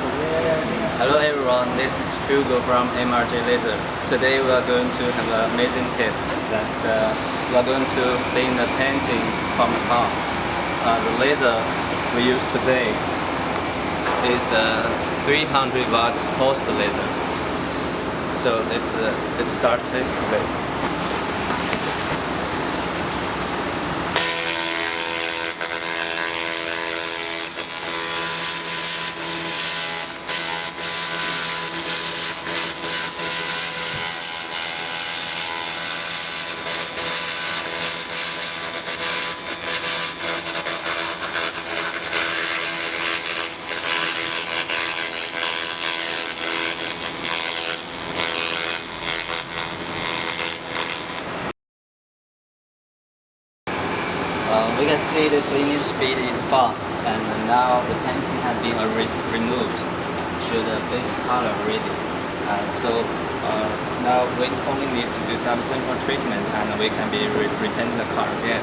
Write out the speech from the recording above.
Hello everyone, this is Hugo from MRJ-Laser. Today we are going to have an amazing test that we are going to clean the painting from the car. The laser we use today is a 300 watt pulsed laser. So let's start test today. We can see the cleaning speed is fast, and now the painting has been removed to the base color already. Now we only need to do some simple treatment, and we can repaint the car again.